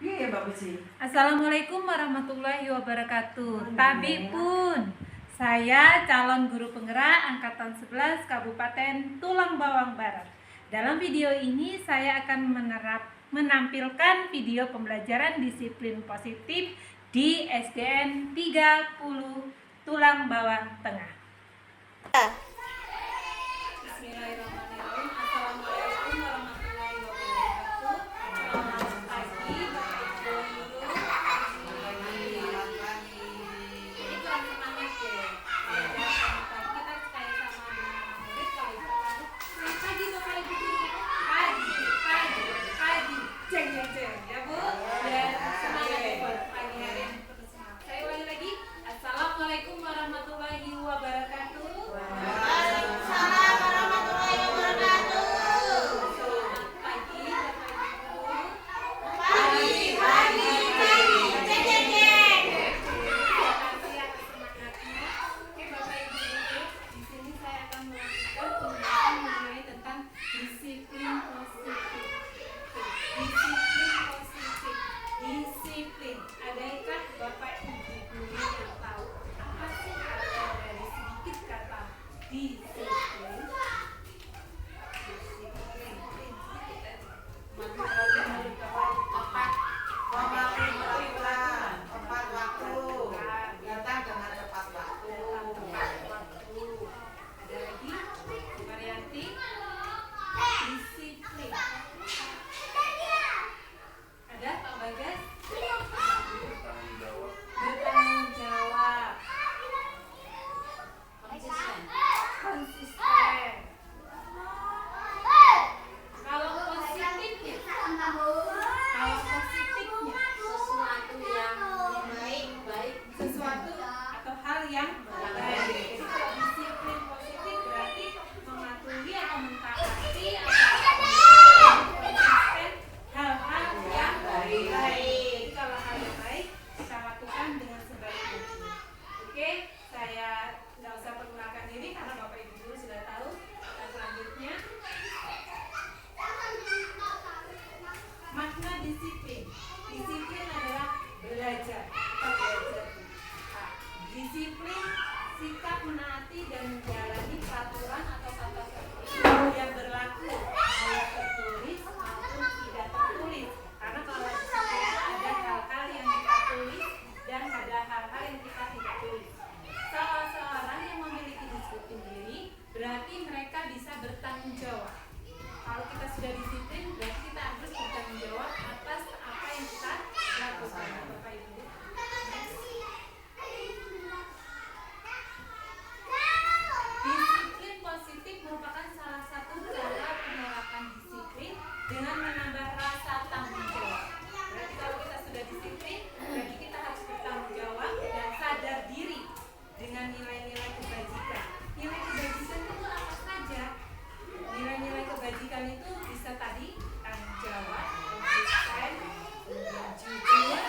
Iya, Mbak Puji. Assalamualaikum warahmatullahi wabarakatuh. Tabi pun, saya calon guru penggerak Angkatan 11 Kabupaten Tulang Bawang Barat. Dalam video ini saya akan menampilkan video pembelajaran disiplin positif di SDN 30 Tulang Bawang Tengah. Bismillahirrahmanirrahim. Assalamualaikum warahmatullahi wabarakatuh. Selamat pagi Bapak Ibu guru. Ini kurang semangat ya. Belajar pagi kita kayak sama dengan murid kalau itu selamat pagi Bapak Ibu guru. Pagi. Jeng ya Bu. Biar semangat ya Bu. Pagi hari yang terus semangat. Saya ulangi lagi. Assalamualaikum warahmatullahi wabarakatuh. Waalaikumsalam warahmatullahi wabarakatuh. Selamat pagi Bapak Ibu guru. Pagi. Cek. Terima kasih atas semangatnya. Oke Bapak Ibu guru, di sini saya akan melakukan pembahasan mengenai tentang disiplin positif. Disiplin. Adakah Bapak Ibu guru yang tahu apa sih arti dari sedikit kata disiplin? Tepat waktu. Datang dengan tepat waktu. Ada lagi Marianti, disiplin. Ada Pak Bagas, bertanggung jawab, konsisten. Kalau positifnya Sesuatu yang baik. sesuatu atau hal yang baik. Jadi kalau disiplin positif berarti mematuhi atau mentaati atau konsisten hal-hal yang baik. Jadi kalau hal yang baik kita lakukan dengan sebaik mungkin. Oke, saya nggak usah perkenalkan diri karena Bapak Ibu guru sudah tahu. Dan selanjutnya makna disiplin. Disiplin adalah belajar. Kita belajar. Nah, disiplin sikap menaati dan menjalani peraturan atau tata tertib yang berlaku, baik tertulis maupun tidak tertulis. Karena kalau disiplin itu ada hal-hal yang kita tulis dan ada hal-hal yang kita tidak tulis. Seorang yang memiliki disiplin diri berarti mereka bisa bertanggung jawab. Kalau kita sudah disiplin, berarti kita harus bertanggung jawab atas apa yang kita lakukan. Bapak Ibu. Disiplin positif merupakan salah satu cara penerapan disiplin dengan menambah rasa tanggung jawab. Berarti kalau kita sudah disiplin, berarti kita harus bertanggung jawab dan sadar diri dengan nilai-nilai kebajikan. Nilai kebajikan itu apa saja? Nilai-nilai kebajikan itu bisa tadi tanggung jawab, konsisten, jujur,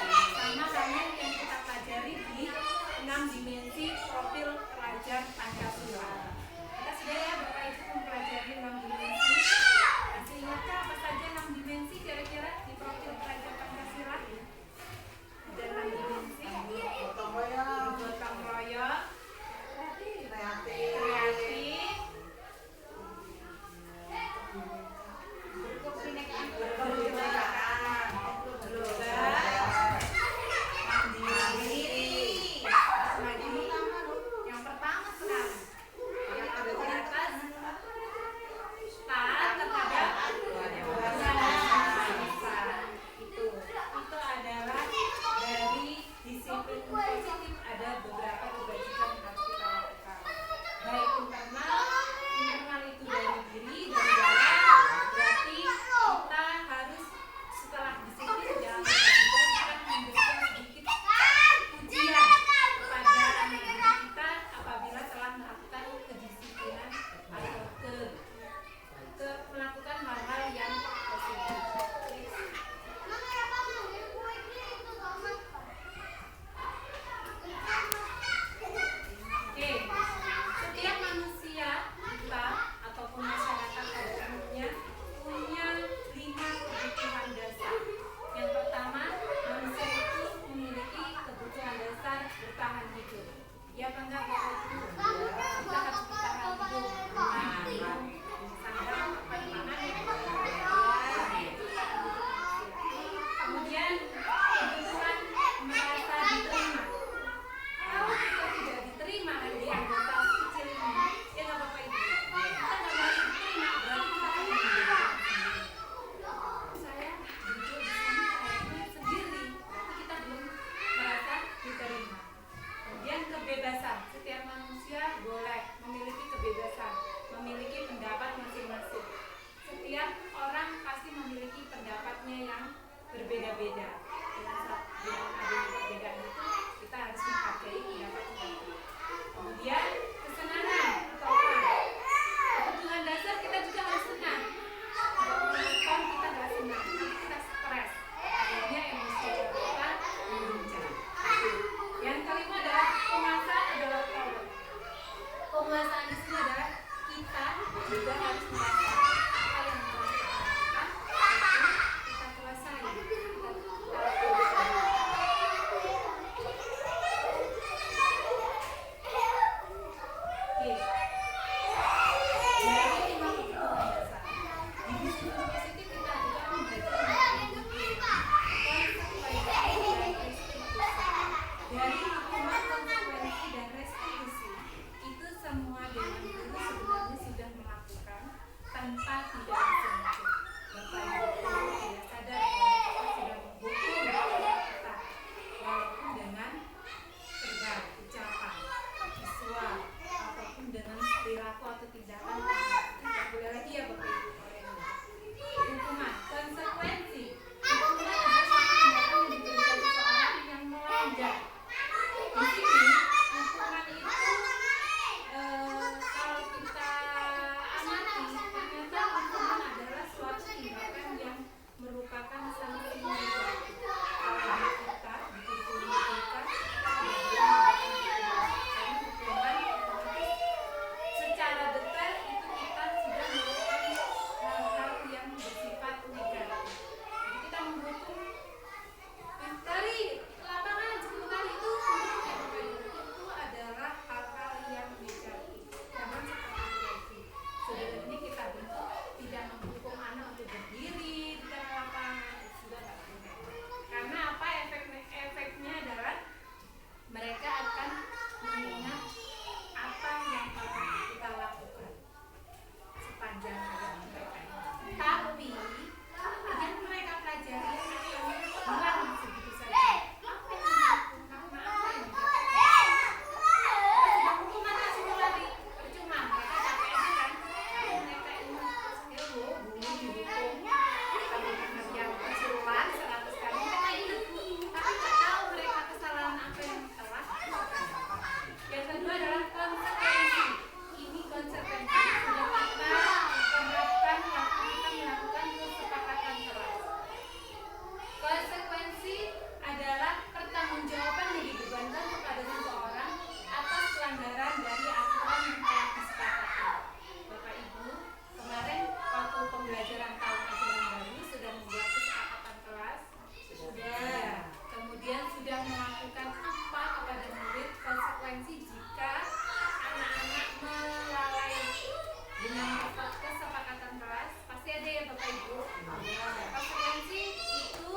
dengan kesepakatan kelas pasti ada ya Bapak Ibu. Konsekuensi itu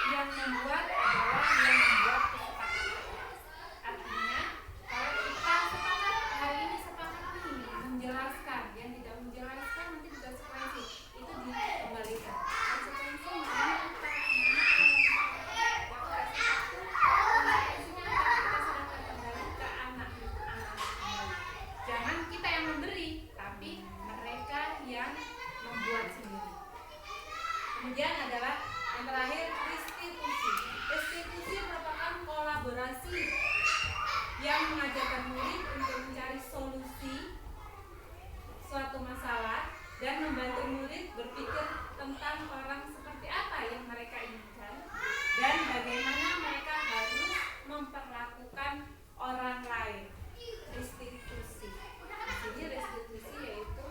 yang membuat adalah yang membuat kesepakatan. Artinya kalau kita sepakat hari ini sepakat nih menjelaskan, yang tidak menjelaskan nanti juga konsekuensi itu dikembalikan. Konsekuensi maknanya apa? Konsekuensinya apa? Kita serahkan kembali ke anak-anak. Jangan kita yang memberi, tapi mereka yang membuat sendiri. Kemudian adalah yang terakhir, restitusi. Restitusi merupakan kolaborasi yang mengajarkan murid untuk mencari solusi suatu masalah dan membantu murid berpikir tentang orang seperti apa yang mereka inginkan dan bagaimana mereka harus memperlakukan orang lain. Restitusi. Di sini restitusi yaitu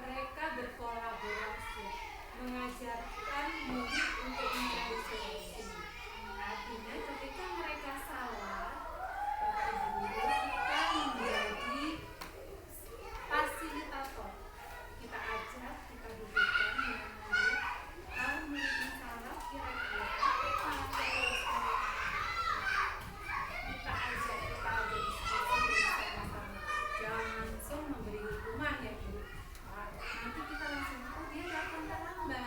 mereka berkolaborasi, mengajarkan murid untuk mencari solusi. Artinya ketika mereka salah, Bapak Ibu, kita menjadi fasilitator. Kita ajak, kita dudukkan dengan murid. Kalau muridnya salah, kira-kira apa yang harus kita lakukan? Kita ajak diskusi bersama-sama. Jangan langsung memberi hukuman ya Bu. Nanti kita langsung, oh dia datang terlambat.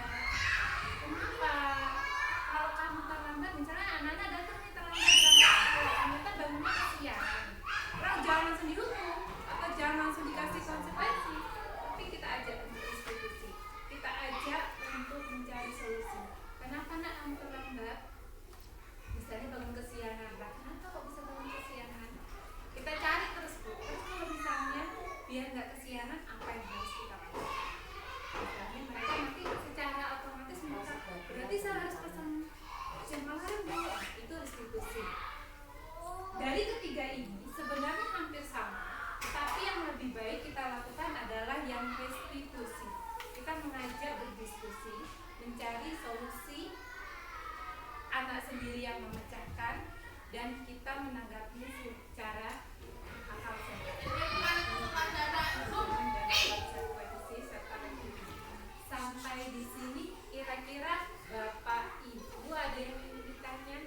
Kenapa? Kalau kamu terlambat, misalnya anak-anak datang nih terlambat ternyata bangunnya kesiangan. Orang jangan langsung dihukum atau jangan langsung dikasih konsekuensi, tapi kita ajak untuk diskusi. Kita ajak untuk mencari solusi. Kenapa nak kamu terlambat? Misalnya bangun kesiangan, kenapa kok bisa bangun kesiangan? Kita cari terus Bu. Terus kalau misalnya biar nggak kesiangan, apa yang harus kita lakukan? Misalnya mereka nanti secara otomatis merasa berarti saya harus pesan jam lain Bu. Itu restitusi. Dari ketiga ini sebenarnya hampir sama, tapi yang lebih baik kita lakukan adalah yang restitusi. Kita mengajak berdiskusi, mencari solusi, anak sendiri yang memecahkan, dan kita menanggapi secara akal sehat. Sampai di sini kira-kira Bapak Ibu ada yang ingin ditanya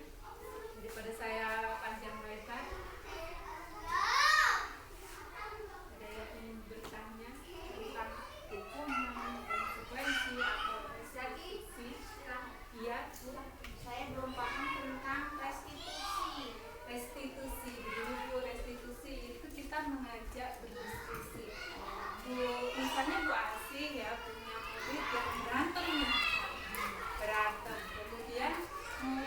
daripada saya panjang lebar? Ada yang ingin bertanya tentang hukuman, konsekuensi atau restitusi? Iya, Bu. Saya belum paham tentang restitusi. Restitusi, begini Bu, restitusi itu kita mengajak berdiskusi. Bu, misalnya Bu Asih ya punya murid yang berantem nih, berantem. Kemudian murid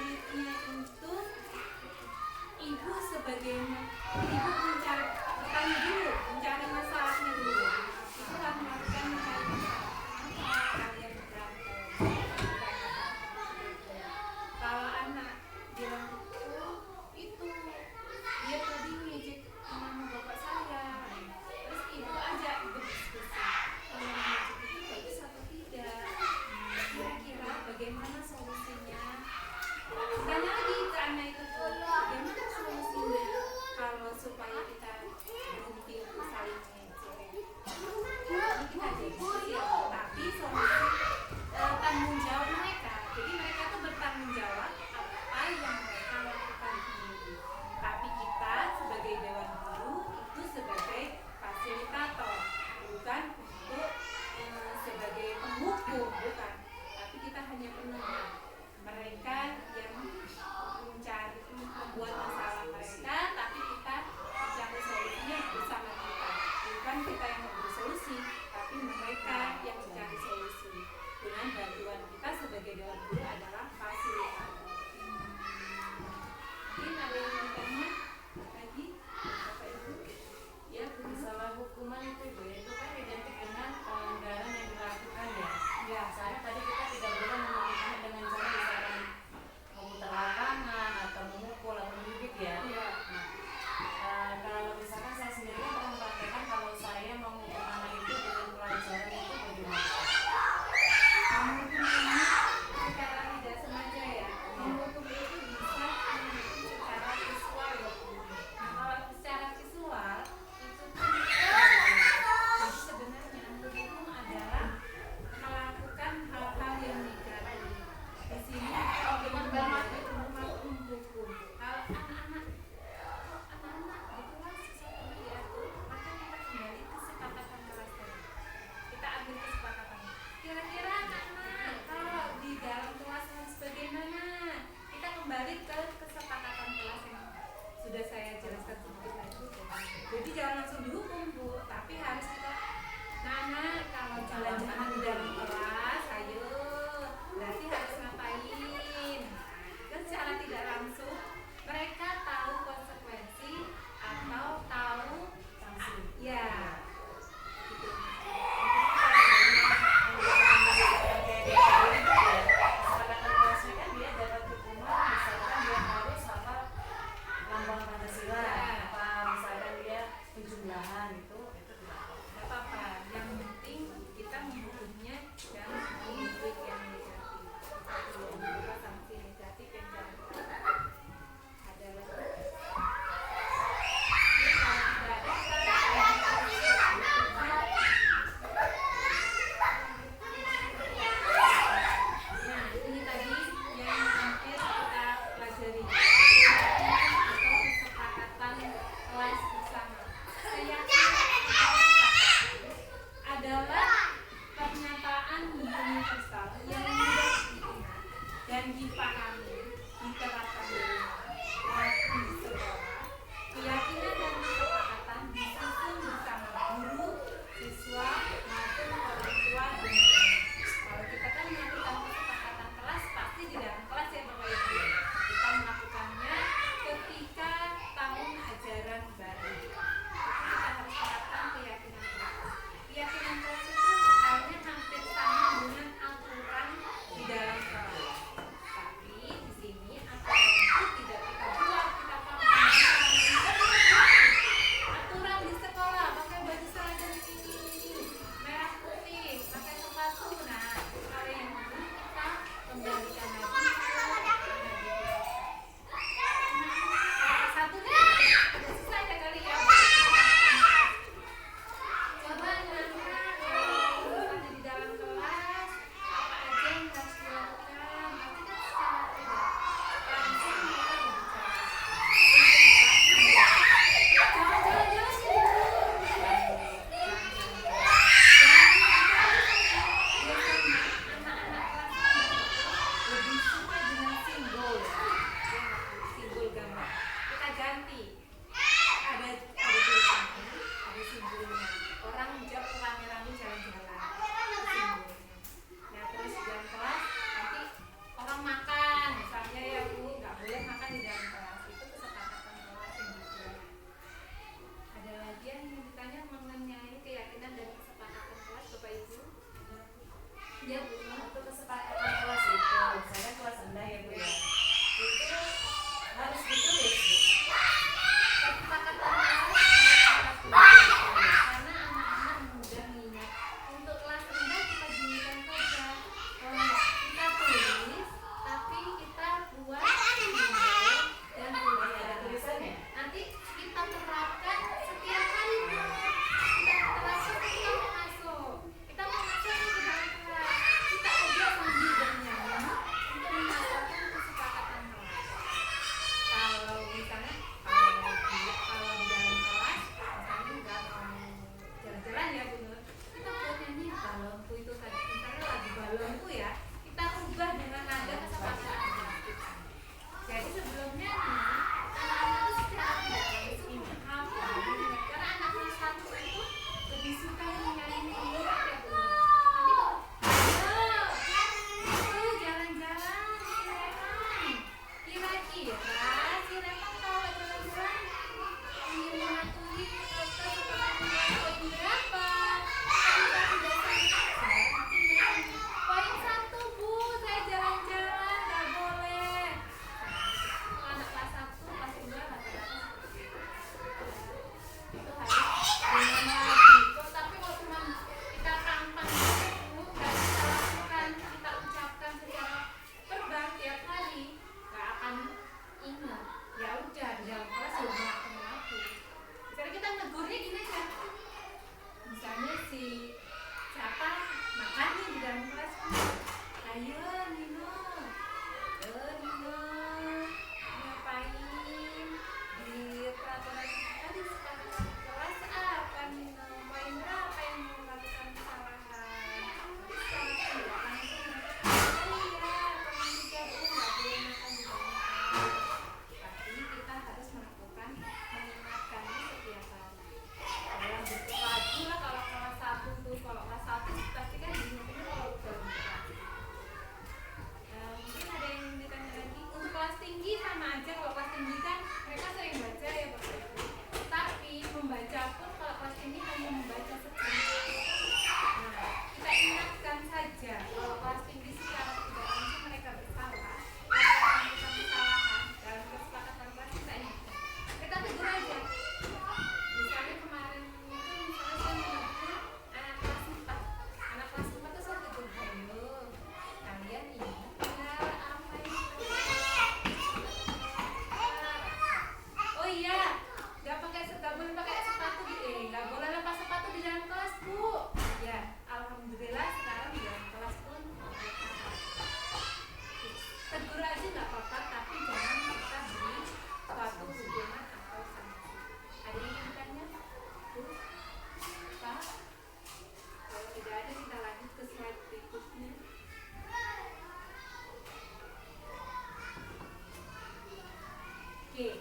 Oke,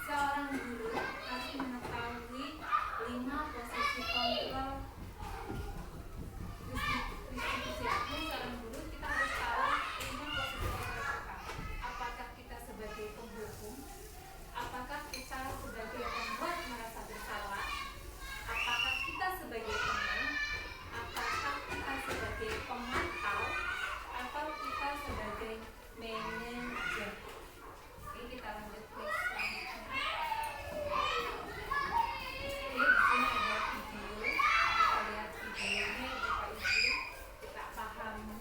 seorang guru harus mengetahui 5 posisi kontrol distribusi. Artinya seorang guru kita harus tahu 5 posisi kontrol kita. Apakah kita sebagai penghukum? Apakah kita sebagai pembuat merasa bersalah? Apakah kita sebagai teman? Apakah kita sebagai pemantau? Atau kita sebagai manajer? Oke, kita lanjut next selanjutnya. Oke, di sini ada video. Kita lihat videonya Bapak Ibu. Kita pahami.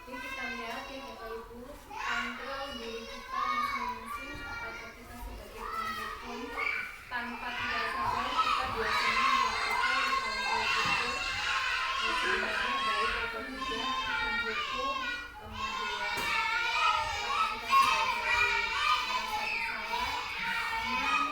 Ini kita lihat ya Bapak Ibu, kontrol diri kita masing-masing. Apakah kita sebagai penghukum tanpa tidak sadar kita biasanya melakukan hal-hal itu yang sebenarnya baik atau tidak, menghukum, kemudian apakah kita sebagai merasa bersalah, aman.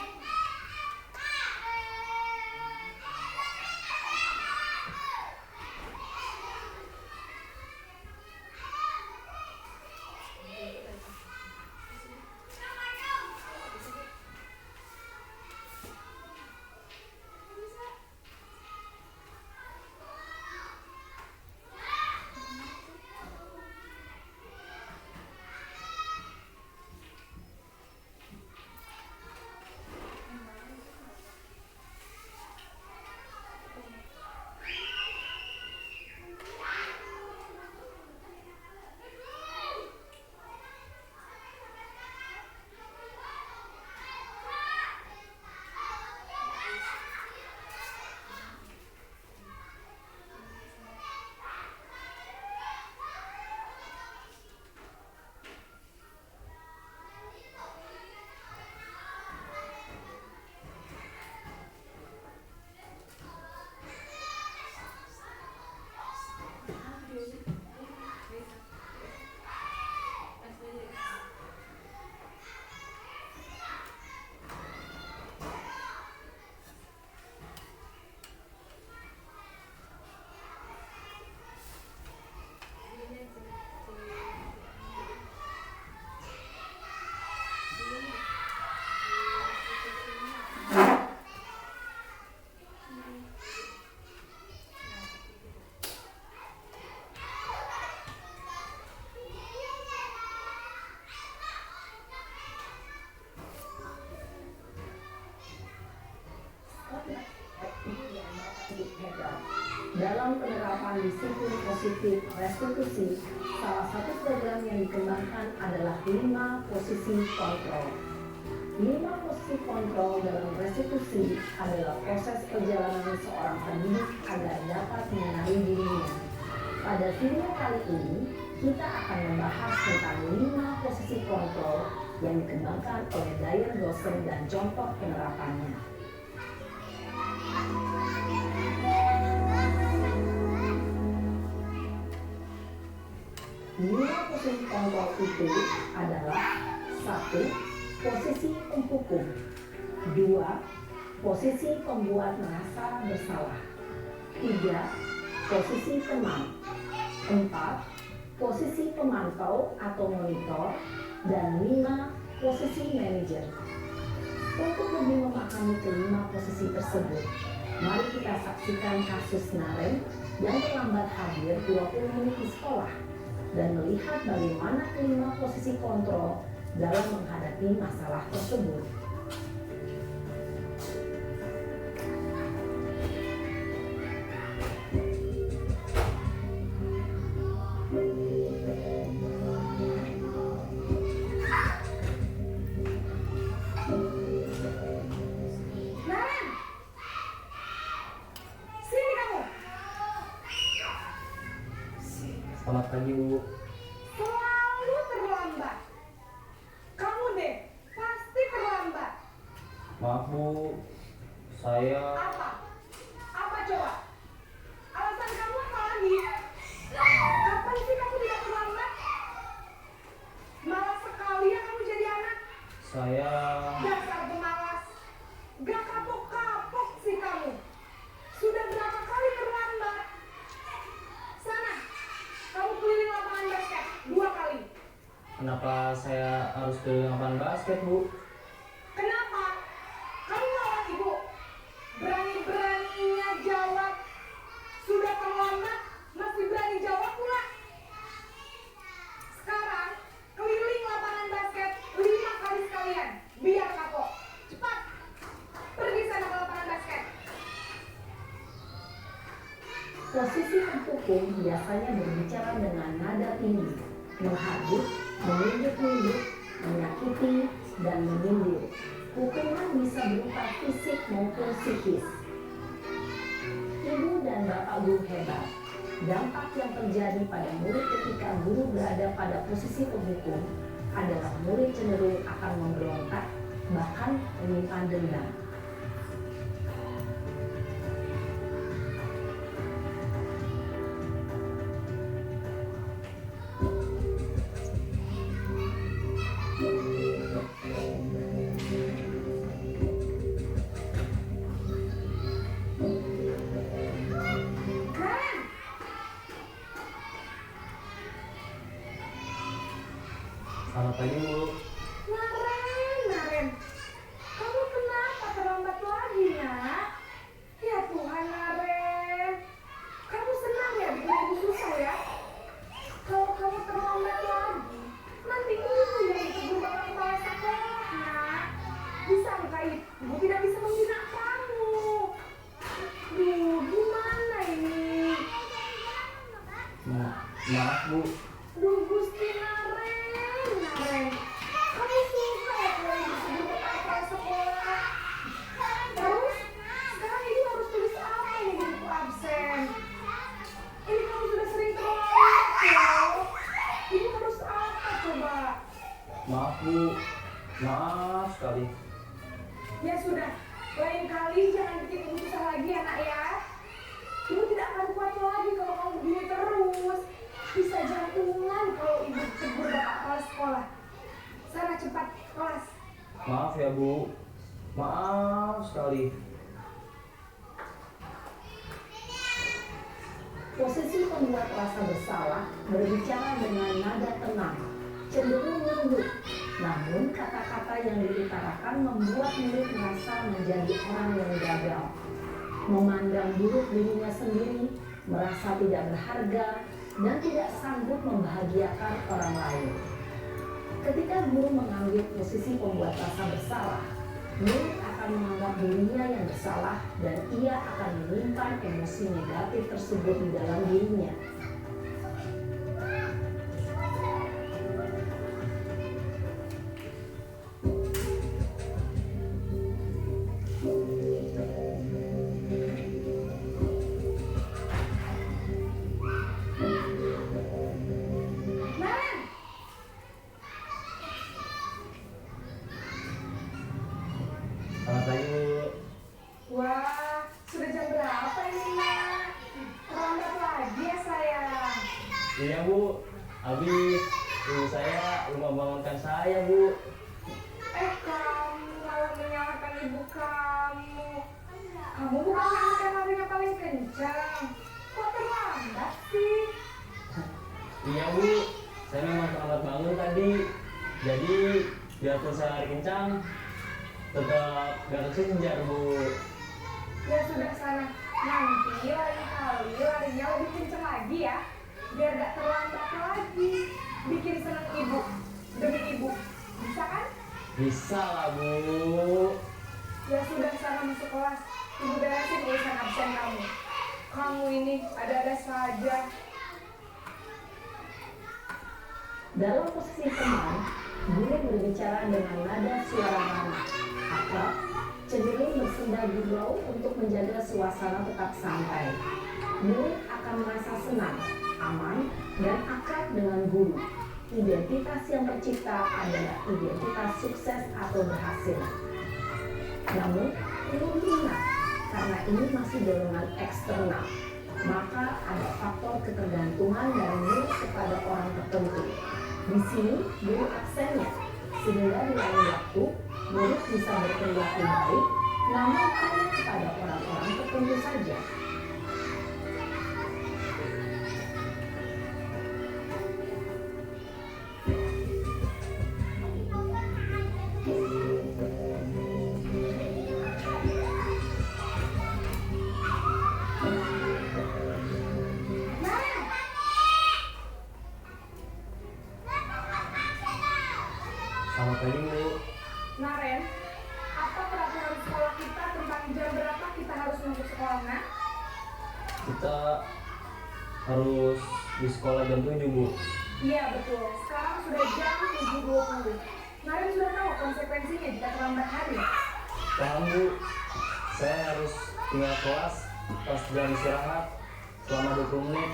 Dalam penerapan disiplin positif restitusi, salah satu program yang dikembangkan adalah 5 posisi kontrol. 5 posisi kontrol dalam restitusi adalah proses perjalanan seorang pendidik agar dapat mengenali dirinya. Pada video kali ini, kita akan membahas tentang 5 posisi kontrol yang dikembangkan oleh Dyer Dosen dan contoh penerapannya. 5 posisi kontrol itu adalah 1. Posisi penghukum. 2. Posisi pembuat merasa bersalah. 3. Posisi teman. 4. Posisi pemantau atau monitor. Dan 5. Posisi manajer. Untuk lebih memahami kelima posisi tersebut, Mari kita saksikan kasus Naren yang terlambat hadir 20 menit di sekolah dan melihat bagaimana kelima posisi kontrol dalam menghadapi masalah tersebut. Naren, sini kamu. Selamat pagi, Bu. Selalu terlambat. Kamu deh, pasti terlambat. Maaf, Bu. Saya Apa? Apa coba? Alasan kamu apa lagi? Kapan sih kamu tidak terlambat? Malas sekali ya kamu jadi anak. saya Dasar pemalas. Gak kapok-kapok sih kamu. Sudah berapa kali terlambat? Sana, kamu keliling lapangan basket 2 kali. kenapa saya harus ke lapangan basket, Bu? Kenapa? Kamu lawan ibu. Berani-beraninya jawab. Sudah terlambat, masih berani jawab pula. Sekarang, keliling lapangan basket 5 kali sekalian. Biar kapok. Cepat. Pergi sana ke lapangan basket. Posisi pendukung biasanya berbicara dengan nada tinggi, menghardit, menunjuk-nunjuk, menyakiti, dan menyindir. Hukuman bisa berupa fisik maupun psikis. Ibu dan bapak guru hebat. Dampak yang terjadi pada murid ketika guru berada pada posisi penghukum adalah murid cenderung akan memberontak, bahkan menyimpan dendam. Naren, Selamat pagi, Bu. Naren. Kamu kenapa terlambat lagi, nak? Ya Tuhan, Naren. Kamu senang ya bikin ibu susah ya? Kalau kamu terlambat lagi, nanti ibu yang ditegur bapak kepala sekolah, nak. Disangka ibu tidak bisa membina kamu. Duh, gimana ini? Maaf, Bu. Duh, Gusti Naren. Kamu suka ya kalau ibu sebut bapak kepala sekolah? Terus, sekarang ibu harus tulis apa ini di buku absen? Ini kamu sudah sering terlambat loh. Ibu harus apa coba? Maaf, Bu. Maaf sekali. Ya sudah, lain kali jangan bikin ibu susah lagi ya nak ya. Ibu tidak akan kuat lagi kalau kamu begini terus. Bisa jantungan kalau ibu tegur bapak kepala sekolah. Sana cepat kelas. Maaf ya, Bu. Maaf sekali. Posisi pembuat rasa bersalah berbicara dengan nada tenang, cenderung lembut. Namun kata-kata yang diutarakan membuat murid merasa menjadi orang yang gagal, memandang buruk dirinya sendiri, merasa tidak berharga, dan tidak sanggup membahagiakan orang lain. Ketika guru mengambil posisi pembuat rasa bersalah, murid akan menganggap dirinya yang bersalah dan ia akan menyimpan emosi negatif tersebut di dalam dirinya. Naren, Selamat pagi, Bu. wah sudah jam berapa ini nak? Terlambat lagi ya sayang. Iya, Bu. Habis ibu saya lupa bangunkan saya, Bu. Kamu malah menyalahkan ibu kamu. Kamu bukan anak yang larinya paling kencang. Kok terlambat sih? Iya, Bu. Saya memang terlambat bangun tadi. Jadi, biarpun saya lari kencang, tetap gak kesenjar, Bu. Ya sudah sana, nanti lain kali larinya lebih kenceng lagi ya, biar gak terlambat lagi. Bikin seneng ibu, demi ibu, bisa kan? Bisa lah Bu. Ya sudah sana masuk kelas, ibu beresin urusan absen kamu. Kamu ini ada-ada saja. Dalam posisi teman, guru berbicara dengan nada suara ramah, akrab, cenderung bersenda gurau untuk menjaga suasana tetap santai. Murid akan merasa senang, aman, dan akrab dengan guru. Identitas yang tercipta adalah identitas sukses atau berhasil. Namun, perlu diingat, karena ini masih dorongan eksternal, maka ada faktor ketergantungan dari murid kepada orang tertentu. Di sini, guru absennya, sehingga di lain waktu, murid bisa berperilaku baik, namun hanya kepada orang-orang tertentu saja. Selamat pagi Bu. Naren, apa peraturan sekolah kita tentang jam berapa kita harus masuk sekolah, nak? Kita harus di sekolah jam 7 Bu. Iya betul, sekarang sudah jam 7.20. Naren sudah tahu konsekuensinya jika terlambat hari. Paham Bu. Saya harus tinggal kelas pas jam istirahat selama 20 menit.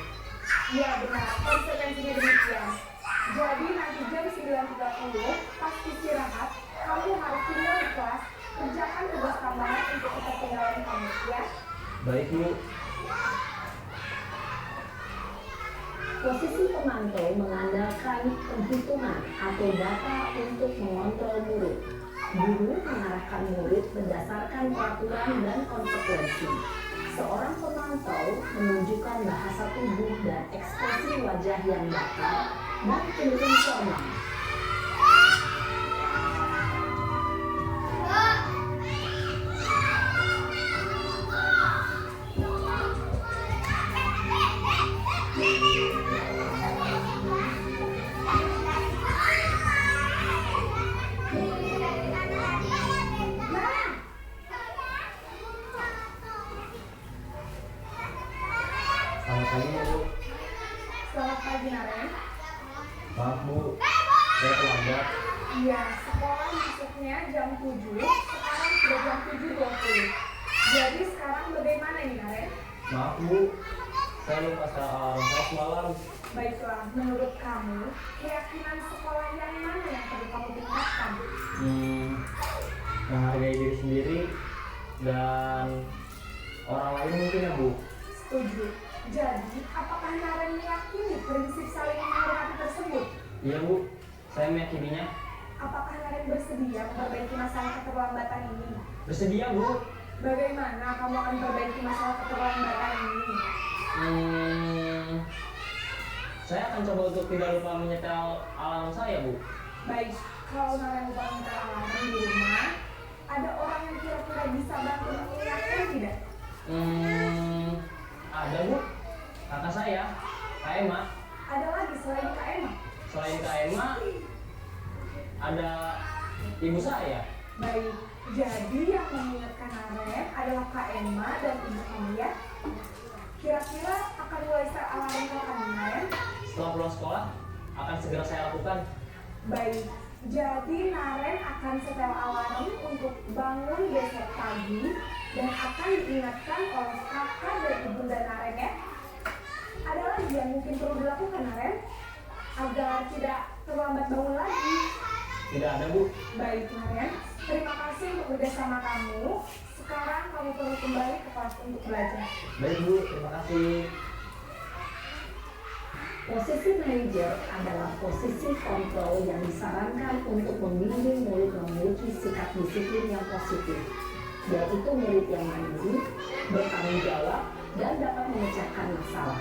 Iya benar, konsekuensinya demikian. Jadi nanti jam 9.30 pas istirahat, kamu harus tinggal di kelas, kerjakan tugas tambahan untuk ketertinggalan kamu, ya? Baik Bu. Posisi pemantau mengandalkan penghitungan atau data untuk mengontrol murid. Guru mengarahkan murid berdasarkan peraturan dan konsekuensi. Seorang pemantau menunjukkan bahasa tubuh dan ekspresi wajah yang datar dan cenderung formal. Selamat pagi Bu. Selamat pagi, Naren. Maaf Bu, saya terlambat. Iya, sekolah masuknya jam 7, sekarang sudah jam 7.20. Jadi sekarang bagaimana ini, Naren? Maaf Bu, saya lupa alarm saya semalam. Baiklah, menurut kamu, keyakinan sekolah yang mana yang perlu kamu tingkatkan? Menghargai diri sendiri dan orang lain mungkin ya Bu. Setuju. Jadi, apakah Naren meyakini prinsip saling menghormati tersebut? Iya Bu, saya meyakininya. Apakah Naren bersedia memperbaiki masalah keterlambatan ini? Bersedia Bu. Bagaimana kamu akan memperbaiki masalah keterlambatan ini? Saya akan coba untuk tidak lupa menyetel alarm saya Bu. Baik, kalau Naren lupa menyetel alarm di rumah, ada orang yang kira-kira bisa bantu mengingatkan tidak? Ada Bu, kakak saya, Kak Emma. Ada lagi selain Kak Emma? Selain Kak Emma, ada ibu saya. Baik, jadi yang mengingatkan Naren adalah Kak Emma dan ibu kamu ya? Kira-kira akan mulai start alarm kapan, Naren? Setelah pulang sekolah, akan segera saya lakukan. Baik, jadi Naren akan setel alarm untuk bangun besok pagi dan akan diingatkan oleh kakak dan ibunda Naren ya. Ada lagi yang mungkin perlu dilakukan, Naren, agar tidak terlambat bangun lagi. Tidak ada Bu. Baik, Naren, terima kasih untuk bekerjasama kamu. Sekarang kamu perlu kembali ke kelas untuk belajar. Baik Bu, terima kasih. Posisi manajer adalah posisi kontrol yang disarankan untuk membimbing murid memiliki sikap disiplin yang positif, yaitu murid yang mandiri, bertanggung jawab, dan dapat memecahkan masalah.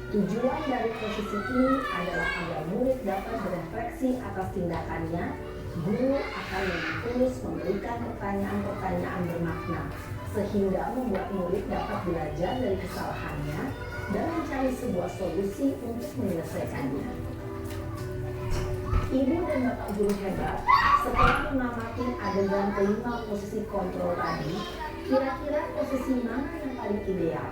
Tujuan dari posisi ini adalah agar murid dapat berefleksi atas tindakannya. Guru akan dengan tulus memberikan pertanyaan-pertanyaan bermakna, sehingga membuat murid dapat belajar dari kesalahannya dan mencari sebuah solusi untuk menyelesaikannya. Ibu dan bapak guru hebat, setelah mengamati adegan kelima posisi kontrol tadi, kira-kira posisi mana yang paling ideal?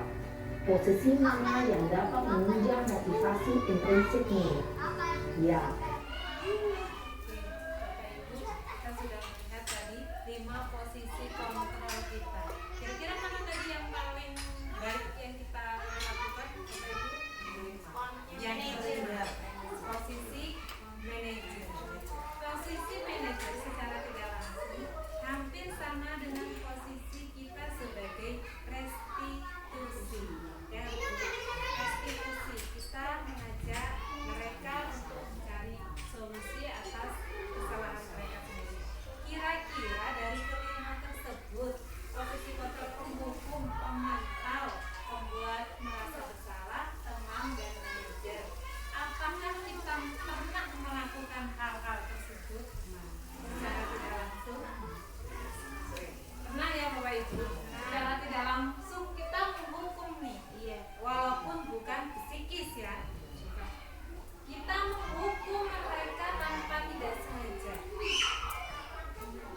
Posisi mana yang dapat menunjang motivasi intrinsik murid? Ya, kita sudah melihat tadi 5 posisi kontrol kita. Kira-kira mana tadi yang paling baik yang kita lakukan? Yang kedua, posisi manajer. Posisi manajer secara tidak langsung hampir sama dengan posisi kita sebagai restitusi. Ya, restitusi kita mengajak mereka untuk mencari solusi atas kesalahan mereka sendiri. Kira-kira dari kelima tersebut, posisi kontrol penghukum, pemantau, pembuat merasa bersalah, teman dan manajer, apakah kita pernah melakukan hal-hal tersebut secara tidak langsung? Pernah ya Bapak Ibu? Secara tidak langsung kita menghukum nih, walaupun bukan psikis ya. Kita menghukum mereka tanpa tidak sengaja.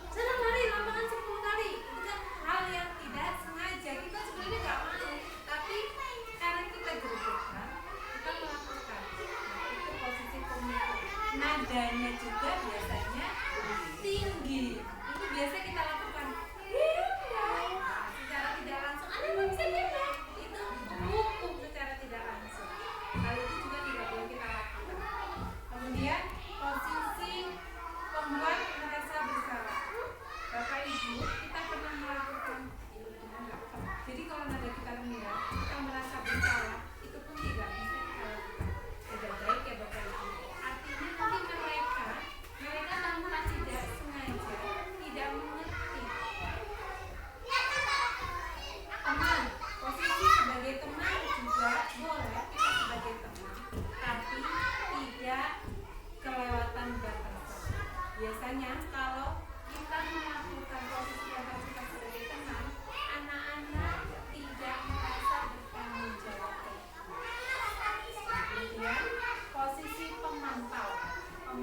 Sana lari lapangan 10 kali. Itu kan hal yang tidak sengaja. Kita sebenarnya nggak mau, tapi karena kita gergetan, kita melakukan. Nah, itu posisi pemilu. Nadanya juga biasanya tinggi. Itu biasa kita lakukan. Nah, secara tidak langsung, Anda nggak bisa diam. Itu menghukum secara tidak langsung. Hal itu juga tidak boleh kita lakukan. Kemudian posisi pembuat merasa bersalah. Bapak Ibu, kita pernah melakukan. Jadi kalau nada kita rendah, kita merasa bersalah, itu pun tidak bisa kita lakukan. Tidak baik ya Bapak Ibu. Artinya nanti mereka tanpa tidak sengaja, tidak mengerti. Teman, posisi sebagai teman juga boleh kita sebagai teman, tapi tidak kelewatan batas. Biasanya kalau kita melakukan posisi yang kita sebagai teman, anak-anak tidak merasa bertanggung jawab. Kemudian posisi pemantau,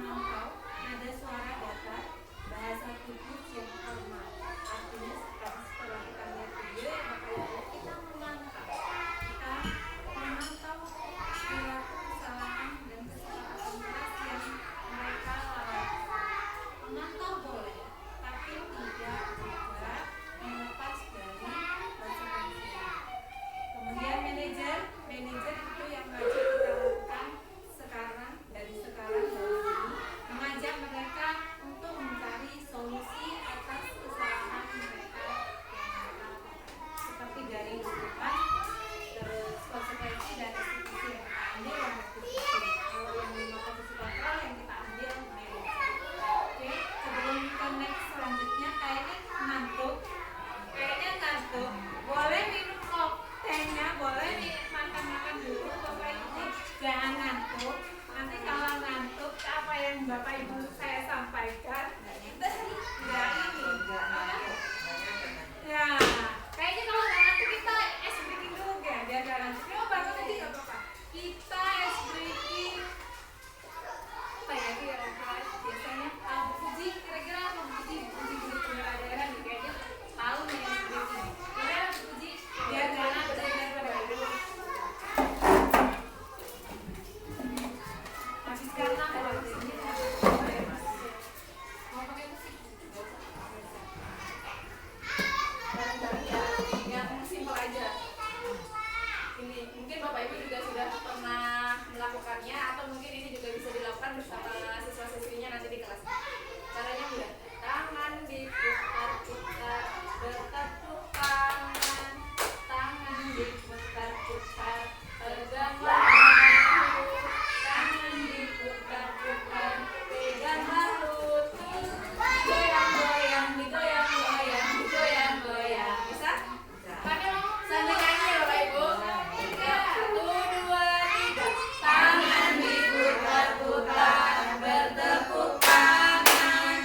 nada suara datar, bahasa tubuh yang formal. Artinya setelah kita lihat video ya Bapak Ibu, kita memantau perilaku kesalahan dan kesalahan keras yang mereka lakukan. Memantau boleh, tapi tidak juga melepas dari konsekuensinya. Kemudian manajer itu yang wajib kita lakukan sekarang dari ini, mengajak mereka untuk mencari solusi atas kesalahan mereka yang mereka lakukan, seperti dari hukuman, terus konsekuensi dan restitusi yang kita ambil yang restitusi. Kalau yang 5 posisi kontrol yang kita ambil manajer. Oke, sebelum ke next selanjutnya, kayaknya ngantuk, boleh minum koktelnya, boleh makan dulu Bapak Ibu, jangan ngantuk. Nanti kalau ngantuk apa yang Bapak Ibu saya sampaikan kita nggak ini ya, kayaknya kalau nggak ngantuk kita ice breaking dulu ya, biar nggak ngantuk. Coba bangun aja nggak apa-apa, kita ice breaking apa ya kira-kira. Biasanya Bu Puji, kira-kira apa Bu Puji guru daerah nih, kayaknya tahu nih ice breaking. Boleh Bu Puji, biar nggak ngantuk daripada dulu. Habis karena mau pakai musik? Barangkali ya yang simpel aja. Ini mungkin Bapak Ibu juga sudah pernah melakukannya, atau mungkin ini juga bisa dilakukan bersama siswa-siswinya nanti di kelas. Caranya mudah. Tangan diputar-putar, bertepuk tangan. Tangan diputar-putar, peganglah bahu. Tangan diputar-putar, peganglah lutut. Goyang-goyang, digoyang-goyang, digoyang-goyang. Bisa? Sambil nyanyi ya Bapak Ibu. 1, 2, 3. Tangan diputar-putar, bertepuk tangan.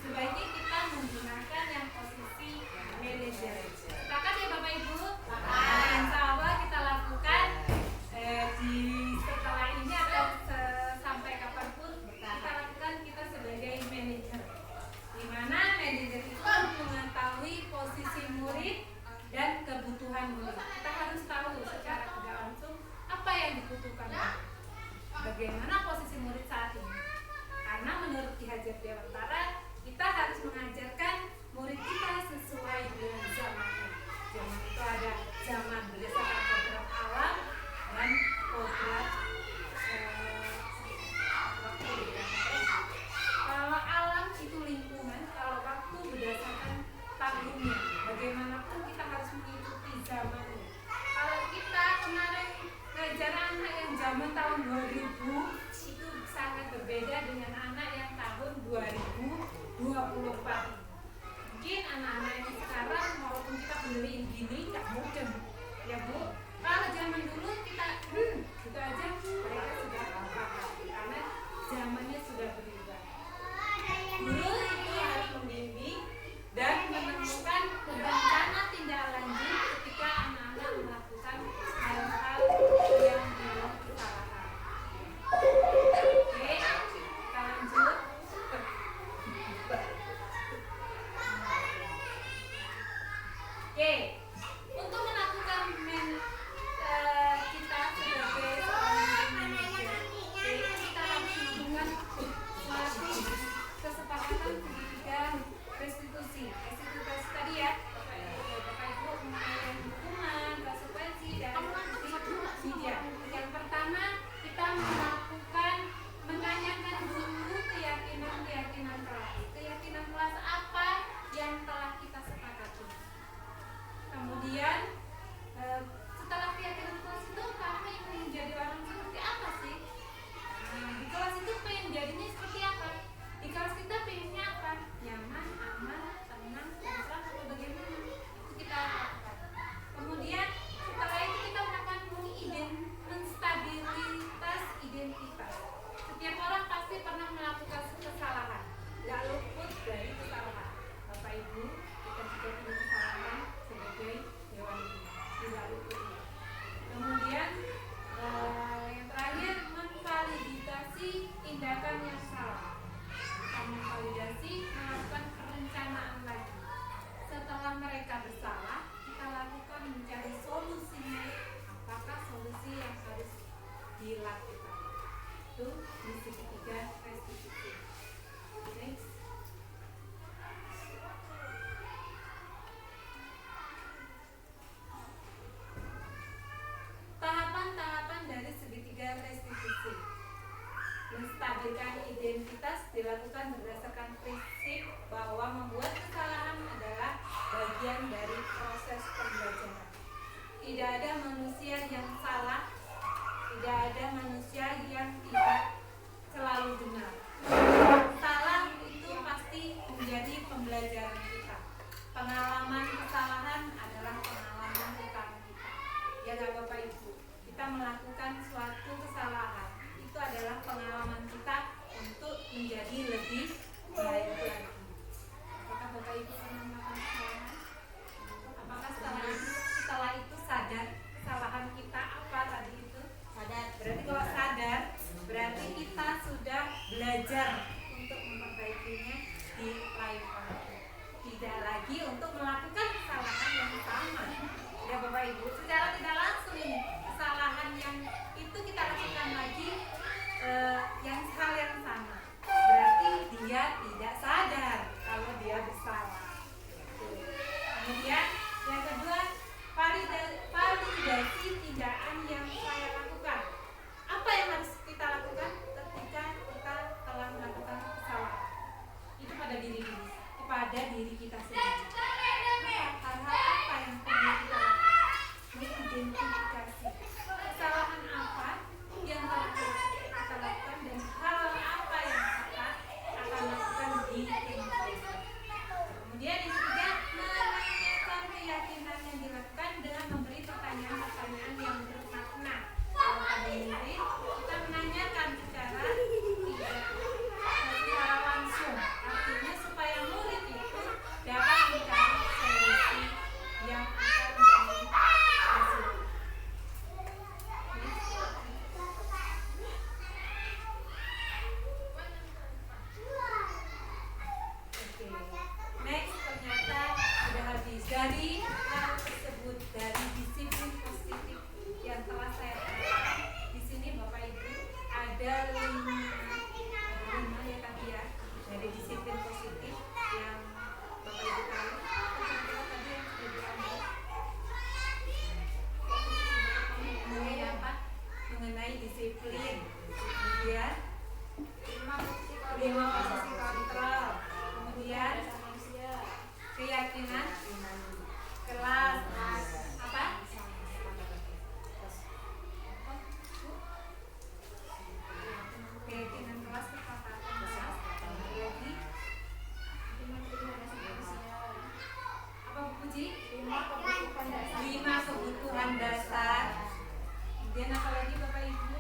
sebaiknya kita menggunakan yang posisi manajer. Sepakat ya Bapak Ibu? Insya Allah kita lakukan di setelah ini atau sampai kapanpun kita lakukan kita sebagai manajer. Di mana manajer itu mengetahui posisi murid dan kebutuhan murid. Kita harus tahu secara tidak langsung apa yang dibutuhkan murid. Bagaimana posisi murid saat ini? Karena menurut Ki Hajar Dewantara, kita harus mengajarkan murid kita sesuai dengan zamannya. Zaman itu ada zaman berdasarkan kodrat alam dan kodrat waktu. Kalau alam itu lingkungan, kalau waktu berdasarkan tahunnya. Bagaimanapun kita harus mengikuti zamannya. Kalau kita kemarin ngajar anak yang zaman tahun 2000 itu sangat berbeda dengan anak yang tahun 2024. Mungkin anak-anak yang sekarang walaupun kita beliin gini nggak mungkin ya Bu. Kalau zaman dulu kita gitu aja mereka sudah paham karena zamannya sudah berubah. Guru itu harus membimbing dan menemukan rencana tindak lanjut ketika anak-anak melakukan hal-hal yang belum kita paham. Oke, kita lanjut. Oke, untuk melakukan kita sebagai seorang manajer, kita harus melakukan suatu kesepakatan segitiga restitusi. Restitusi tadi ya, Bapak Ibu mengenai hukuman, konsekuensi, dan subsidia. Yang pertama, kita melakukan menanyakan dulu keyakinan kelas. Keyakinan kelas apa yang telah kita sepakati. Kemudian setelah keyakinan kelas itu kami ingin menjadi orang seperti apa sih? Di kelas itu pengen jadinya seperti apa? Di kelas kita pengennya apa? Nyaman, aman, tenang, tentram, atau bagaimana? Itu kita lakukan. Kemudian setelah itu kita melakukan menstabilitas identitas. Setiap orang pasti pernah melakukan kesalahan, nggak luput dari kesalahan. Bapak Ibu, kita juga punya kesalahan sebagai dewan tidak luput. Kemudian yang terakhir memvalidasi tindakan yang salah. Kita memvalidasi melakukan perencanaan lagi. Setelah mereka bersalah, kita lakukan mencari solusinya. Apakah solusi yang harus dilakukan? Itu misi ketiga restitusi. Next. Tahapan-tahapan dari segitiga restitusi. Menstabilkan identitas dilakukan berdasarkan prinsip bahwa membuat kesalahan adalah bagian dari proses pembelajaran. Tidak ada manusia yang salah, tidak ada manusia yang tidak selalu benar. Salah itu pasti menjadi pembelajaran kita. Pengalaman kesalahan adalah pengalaman utama kita. Ya nggak Bapak Ibu? Kita melakukan suatu kesalahan itu adalah pengalaman kita untuk menjadi lebih baik lagi. Apakah Bapak Ibu pernah melakukan kesalahan? Apakah setelah itu sadar kesalahan kita apa tadi itu? Sadar. Berarti kalau sadar, berarti kita sudah belajar untuk memperbaikinya di lain waktu. Tidak lagi untuk melakukan kesalahan yang sama. Ya Bapak Ibu, secara tidak langsung ini kesalahan yang itu kita lakukan lagi yang hal yang sama. Berarti dia tidak sadar kalau dia bersalah. Kemudian yang kedua, validasi tindakan yang saya lakukan. Apa yang harus kita lakukan ketika kita telah melakukan kesalahan? Itu pada diri kita sendiri. Hal-hal apa yang perlu kita lakukan? Mengidentifikasi kesalahan apa yang telah kita lakukan dan hal apa yang kita akan lakukan di kemudian. Kemudian yang ketiga, menanyakan keyakinan yang dilakukan dengan memberi pertanyaan-pertanyaan yang bermakna. Kalau pada murid, kita menanyakan secara langsung. Artinya Dari hal tersebut, dari disiplin positif yang telah saya katakan di sini Bapak Ibu ada lima ya tadi ya, dari disiplin positif yang Bapak Ibu tahu. Kira-kira tadi yang sudah diambil mengenai apa? Mengenai disiplin, kemudian lima posisi kontrol, kemudian keyakinan kelas apa? Keyakinan kelas, kesepakatan kelas, lagi apa Bu Puji? 5 kebutuhan dasar. Kemudian apa lagi Bapak Ibu?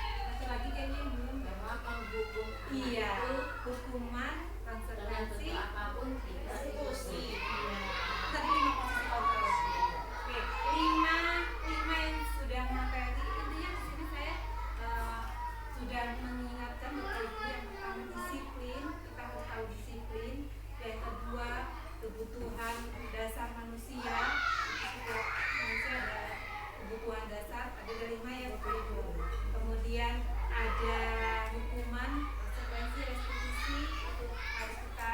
Satu lagi kayaknya yang belum. Menghukum Iya, hukuman, konsekuensi, apapun tidak eksekusi. Tadi 5 posisi kontrol. Oke, 5 yang sudah materi. Intinya di sini saya sudah mengingatkan Bapak Ibu yang pertama disiplin, kita harus tahu disiplin. Yang kedua kebutuhan dasar manusia. Setiap manusia ada kebutuhan dasar. Ada 5 ya Bapak Ibu. Kemudian ada hukuman, konsekuensi, restitusi. Itu harus kita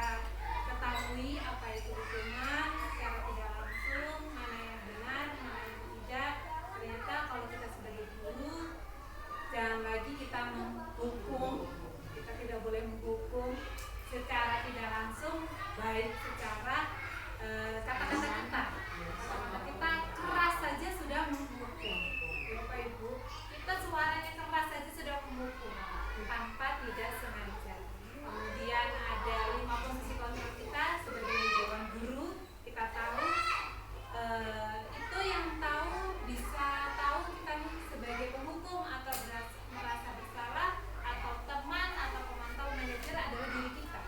ketahui apa itu hukuman secara tidak langsung, mana yang benar, mana yang tidak. Ternyata kalau kita sebagai guru jangan lagi kita menghukum, kita tidak boleh menghukum secara tidak langsung, baik secara kata-kata kita keras saja sudah menghukum. Bapak Ibu, kita suaranya keras saja sudah menghukum tanpa tidak sengaja. Kemudian ada 5 posisi kontrol kita sebagai dewan guru. Kita tahu itu yang tahu bisa tahu kita sebagai penghukum atau merasa bersalah atau teman atau pemantau manajer adalah diri kita,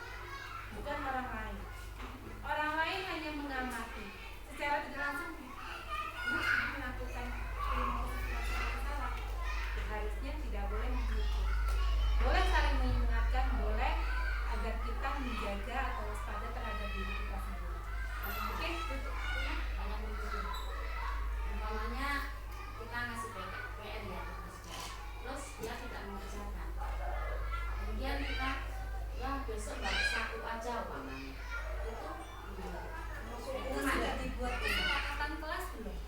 bukan orang lain. Orang lain hanya mengamati secara tidak langsung melakukan 5 posisi kontrol yang salah. Harusnya tidak boleh menghukum. Boleh saling mengingatkan, boleh agar kita menjaga atau waspada terhadap diri kita sendiri. Oke, umpamanya kita ngasih PR ya, terus dia tidak mengerjakan, kemudian kita ya besok baru 1 aja umpamanya, itu sudah dibuat kesepakatan kelas belum?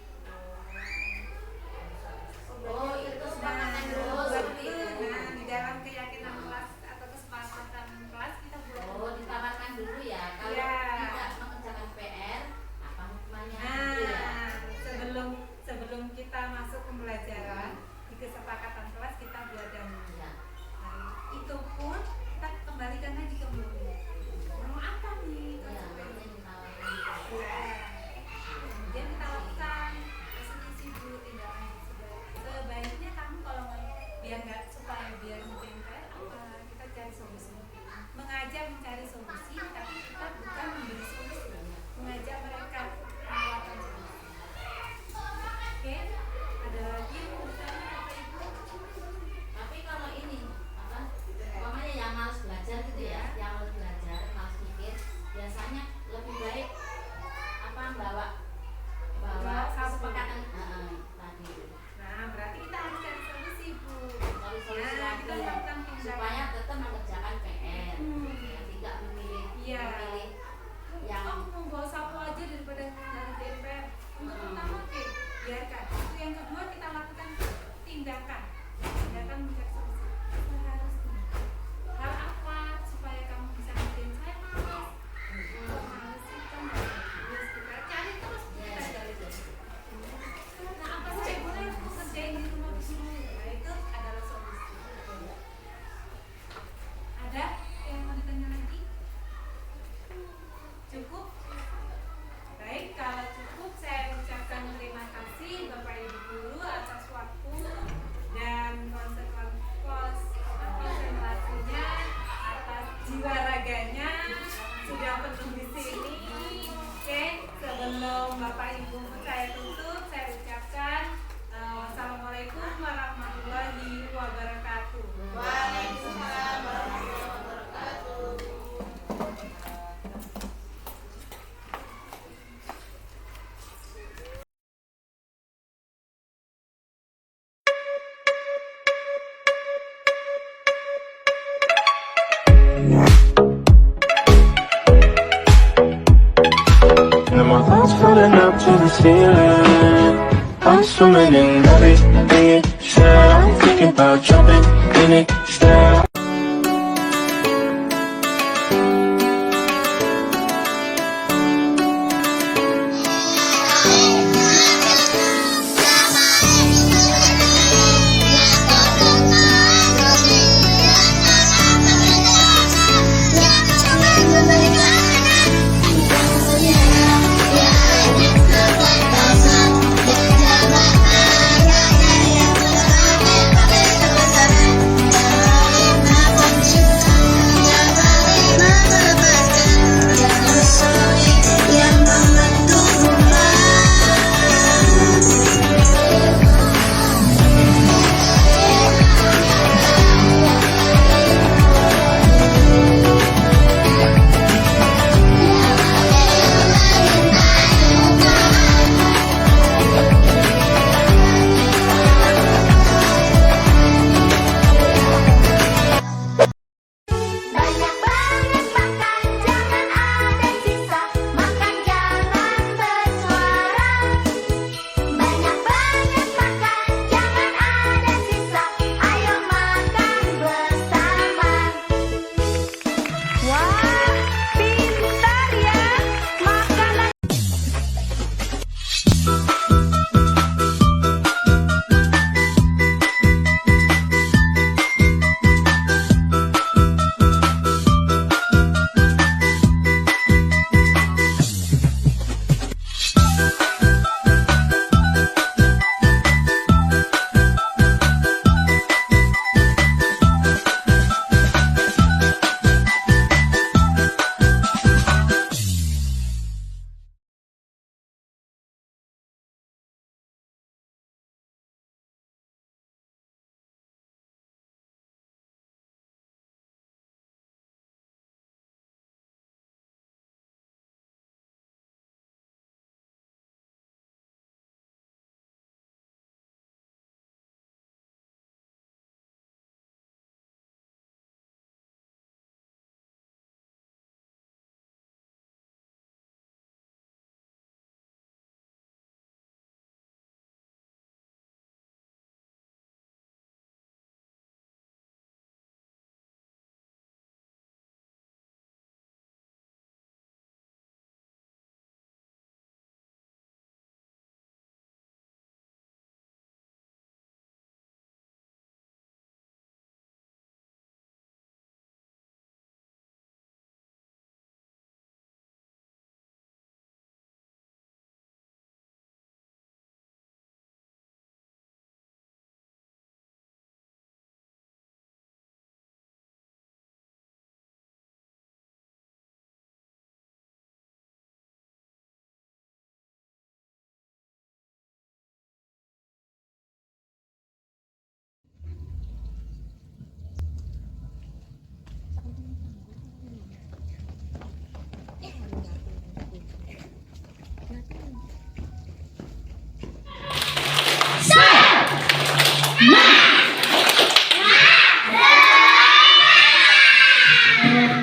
oh itu kesepakatan dulu Nah, seperti itu. nah, di dalam keyakinan kelas atau kesepakatan kelas kita buat Oh ditawarkan dulu ya, kalau Iya. tidak mengerjakan PR apa hukumannya gitu ya. Nah, sebelum kita masuk pembelajaran di kesepakatan kelas kita buat dahulu. Ya. Nah, itu pun kita kembalikan lagi ke guru. Mau apa nih? Iya, konsekuensi? makanya ditawarkan dulu. Nah, kemudian kita lakukan restitusi dulu tindakan sebaiknya kamu kalau biar nggak supaya biar menjengkel apa kita cari solusi, mengajak mencari solusi, tapi kita bukan memberi solusi, mengajak mereka melakukan solusi. Oke, ada lagi yang mau ditanya Bapak Ibu? Tapi kalau ini apa? Umpamanya yang malas belajar gitu ya, yang malas belajar, malas mikir, biasanya lebih baik apa bawa kesepakatan tadi. Nah, berarti kita harus cari solusi Bu. Cari solusi Nah, lagi kita melakukan tindakan. supaya tetap mengerjakan PR, ya, tidak memilih Iya. yang Aku membawa sapu aja daripada nyari DPR. Untuk pertama oke, biarkan. Untuk yang kedua kita lakukan tindakan mencari solusi. Seharusnya hal apa supaya kamu bisa ngerjain saya malas. Malas sih kan harus kita cari terus kita gali terus. Nah apa saya boleh aku kerjain di rumah dulu. Nah itu adalah solusi. Ada yang mau ditanya lagi? Cukup? Baik, kalau cukup saya ucapkan terima kasih Bapak Ibu guru atas waktu dan my thoughts floating up to the ceiling. I'm swimming in everything you said. I'm thinking about jumping in it instead.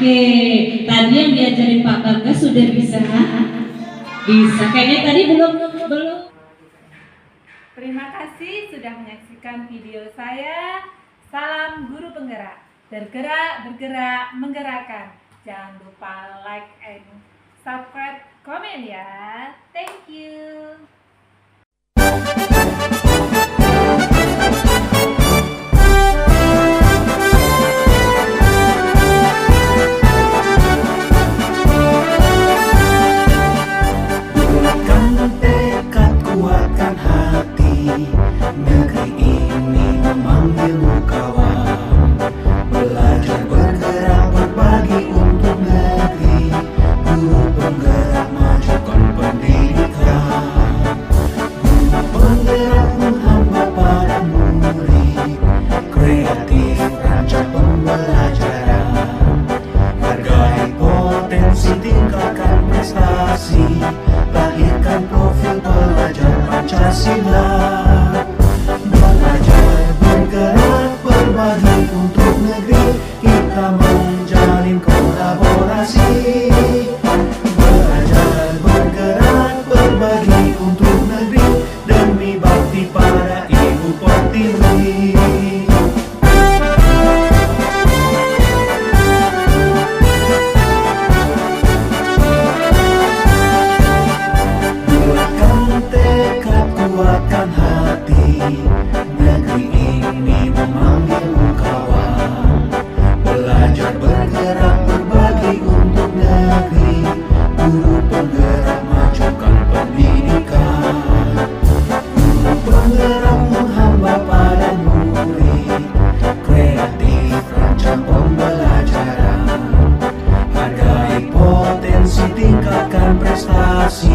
Oke, tadi yang diajarin Pak Bagas sudah bisa? Bisa, kayaknya tadi belum. Terima kasih sudah menyaksikan video saya. Salam guru penggerak. Bergerak, bergerak, menggerakkan. Jangan lupa like and subscribe, komen ya. Thank you. Negeri ini memanggilmu kawan. Belajar bergerak berbagi untuk negeri. Guru penggerak majukan pendidikan. tingkatkan prestasi.